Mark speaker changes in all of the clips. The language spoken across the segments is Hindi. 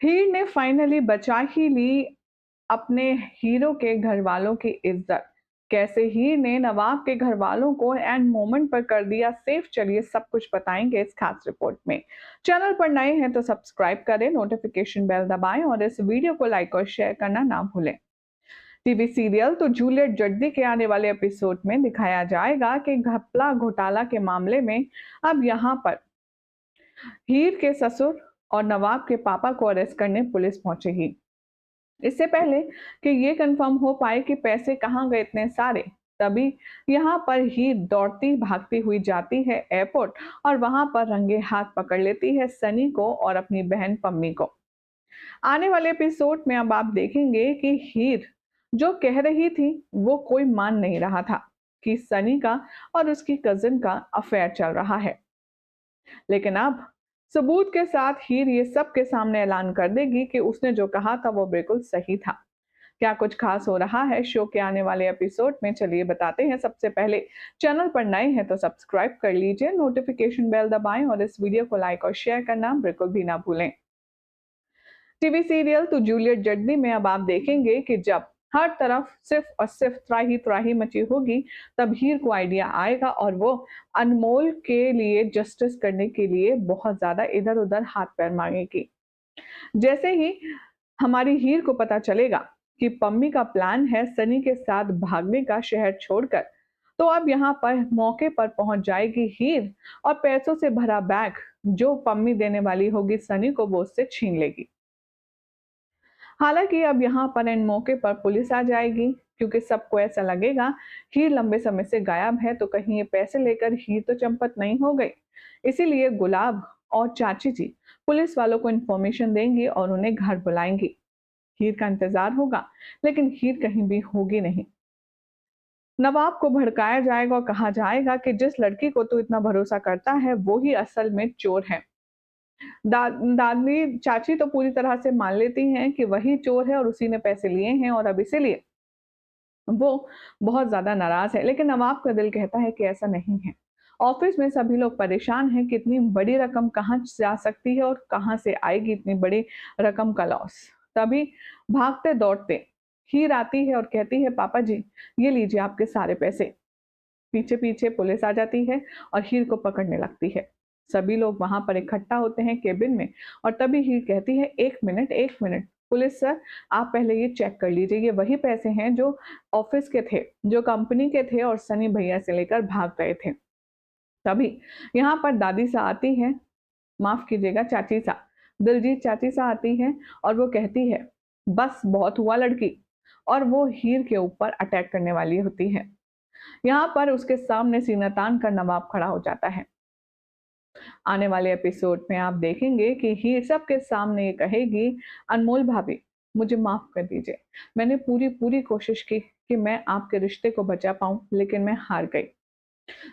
Speaker 1: हीर ने फाइनली बचा ही ली अपने हीरो के घरवालों की इज्जत। कैसे हीर ने नवाब के घरवालों को एंड मोमेंट पर कर दिया सेफ, चलिए सब कुछ बताएंगे इस खास रिपोर्ट में। चैनल पर नए हैं तो सब्सक्राइब करें, नोटिफिकेशन बेल दबाएं और इस वीडियो को लाइक और शेयर करना ना भूलें। टीवी सीरियल तो जूलियट जड्डी के आने वाले एपिसोड में दिखाया जाएगा कि घपला घोटाला के मामले में अब यहाँ पर हीर के ससुर और नवाब के पापा को अरेस्ट करने पुलिस पहुंचेगी। इससे पहले कि ये कंफर्म हो पाए कि पैसे कहाँ गए इतने सारे, तभी यहाँ पर ही दौड़ती भागती हुई जाती है एयरपोर्ट और वहां पर रंगे हाथ पकड़ लेती है सनी को और अपनी बहन पम्मी को। आने वाले एपिसोड में अब आप देखेंगे कि हीर जो कह रही थी वो कोई मान नहीं रहा था कि सनी का और उसकी कजिन का अफेयर चल रहा है। लेकिन अब सबूत के साथ हीर ये सब के सामने ऐलान कर देगी कि उसने जो कहा था वो बिल्कुल सही था। क्या कुछ खास हो रहा है शो के आने वाले एपिसोड में, चलिए बताते हैं। सबसे पहले चैनल पर नए हैं तो सब्सक्राइब कर लीजिए, नोटिफिकेशन बेल दबाएं और इस वीडियो को लाइक और शेयर करना बिल्कुल भी ना भूलें। टीवी सीरियल तो जूलियट जड्डी में अब आप देखेंगे कि जब हर तरफ सिर्फ और सिर्फ त्राही त्राही मची होगी, तब हीर को आइडिया आएगा और वो अनमोल के लिए जस्टिस करने के लिए बहुत ज्यादा इधर उधर हाथ पैर मांगेगी। जैसे ही हमारी हीर को पता चलेगा कि पम्मी का प्लान है सनी के साथ भागने का शहर छोड़कर, तो अब यहाँ पर मौके पर पहुंच जाएगी हीर और पैसों से भरा बैग जो पम्मी देने वाली होगी सनी को, वो उससे छीन लेगी। हालांकि अब यहाँ पर इन मौके पर पुलिस आ जाएगी, क्योंकि सबको ऐसा लगेगा हीर लंबे समय से गायब है, तो कहीं ये पैसे लेकर हीर तो चंपत नहीं हो गई। इसीलिए गुलाब और चाची जी पुलिस वालों को इन्फॉर्मेशन देंगी और उन्हें घर बुलाएंगी। हीर का इंतजार होगा, लेकिन हीर कहीं भी होगी नहीं। नवाब को भड़काया जाएगा और कहा जाएगा कि जिस लड़की को तू इतना भरोसा करता है वो ही असल में चोर है। दादी चाची तो पूरी तरह से मान लेती हैं कि वही चोर है और उसी ने पैसे लिए हैं, और अब इसीलिए वो बहुत ज्यादा नाराज है। लेकिन नवाब का दिल कहता है कि ऐसा नहीं है। ऑफिस में सभी लोग परेशान हैं कि इतनी बड़ी रकम कहाँ जा सकती है और कहाँ से आएगी इतनी बड़ी रकम का लॉस। तभी भागते दौड़ते हीर आती है और कहती है, पापा जी ये लीजिए आपके सारे पैसे। पीछे पीछे पुलिस आ जाती है और हीर को पकड़ने लगती है। सभी लोग वहां पर इकट्ठा होते हैं केबिन में, और तभी हीर कहती है, एक मिनट एक मिनट पुलिस सर, आप पहले ये चेक कर लीजिए, ये वही पैसे हैं जो ऑफिस के थे, जो कंपनी के थे और सनी भैया से लेकर भाग गए थे। तभी यहाँ पर दादी सा आती है, माफ कीजिएगा चाची सा, दिलजीत चाची सा आती है और वो कहती है, बस बहुत हुआ लड़की, और वो हीर के ऊपर अटैक करने वाली होती है। यहाँ पर उसके सामने सीना तान कर नवाब खड़ा हो जाता है। आने वाले एपिसोड में आप देखेंगे कि हीर सबके सामने ये कहेगी, अनमोल भाभी मुझे माफ कर दीजिए, मैंने पूरी पूरी कोशिश की कि मैं आपके रिश्ते को बचा पाऊं, लेकिन मैं हार गई।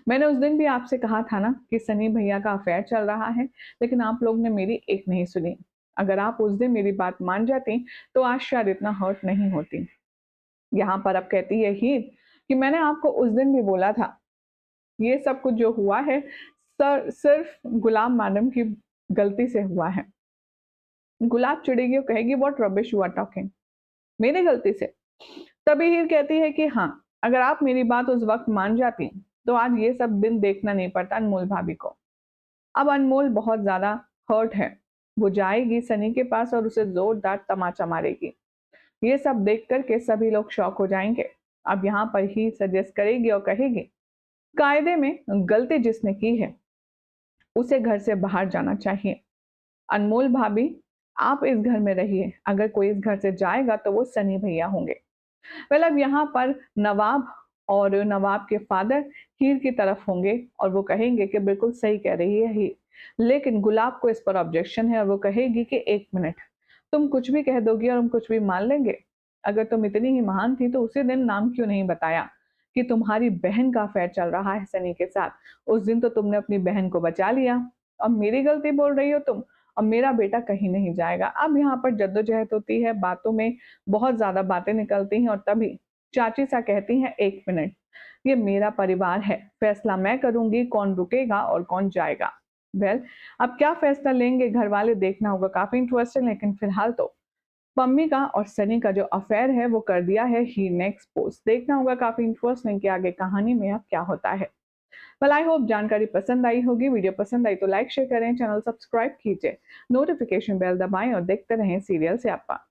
Speaker 1: मैंने उस दिन भी आपसे कहा था ना कि सनी भैया का अफेयर चल रहा है, लेकिन आप लोग ने मेरी एक नहीं सुनी। अगर आप उस दिन मेरी बात मान जाती तो आज शायद इतना हर्ट नहीं होती। यहाँ पर अब कहती है हीर कि मैंने आपको उस दिन भी बोला था, ये सब कुछ जो हुआ है सर सिर्फ गुलाम मैडम की गलती से हुआ है। गुलाब चिड़ेगी और कहेगी, what rubbish you are talking, मेरी गलती से? तभी हीर कहती है कि हाँ, अगर आप मेरी बात उस वक्त मान जाती तो आज ये सब दिन देखना नहीं पड़ता अनमोल भाभी को। अब अनमोल बहुत ज्यादा हर्ट है, वो जाएगी सनी के पास और उसे जोरदार तमाचा मारेगी। ये सब देख करके सभी लोग शॉक हो जाएंगे। अब यहाँ पर ही सजेस्ट करेगी और कहेगी, कायदे में गलती जिसने की है उसे घर से बाहर जाना चाहिए। अनमोल भाभी आप इस घर में रहिए, अगर कोई इस घर से जाएगा तो वो सनी भैया होंगे। वेल अब यहाँ पर नवाब और नवाब के फादर हीर की तरफ होंगे और वो कहेंगे कि बिल्कुल सही कह रही है हीर, लेकिन गुलाब को इस पर ऑब्जेक्शन है और वो कहेगी कि एक मिनट, तुम कुछ भी कह दोगी और हम कुछ भी मान लेंगे? अगर तुम इतनी ही महान थी तो उसी दिन नाम क्यों नहीं बताया कि तुम्हारी बहन का अफेयर चल रहा है सनी के साथ? उस दिन तो तुमने अपनी बहन को बचा लिया, अब मेरी गलती बोल रही हो तुम, और मेरा बेटा कहीं नहीं जाएगा। अब यहाँ पर जद्दोजहद होती है, बातों में बहुत ज्यादा बातें निकलती हैं और तभी चाची सा कहती हैं, एक मिनट, ये मेरा परिवार है, फैसला मैं करूंगी कौन रुकेगा और कौन जाएगा। वेल, अब क्या फैसला लेंगे घर वाले देखना होगा, काफ़ी इंटरेस्टिंग। लेकिन फिलहाल तो पम्मी का और सनी का जो अफेयर है वो कर दिया है ही ने एक्सपोज़। देखना होगा काफ़ी इंटरेस्टिंग कि आगे कहानी में अब क्या होता है। वेल, आई होप जानकारी पसंद आई होगी। वीडियो पसंद आई तो लाइक शेयर करें, चैनल सब्सक्राइब कीजिए, नोटिफिकेशन बेल दबाएं और देखते रहें सीरियल स्यापा।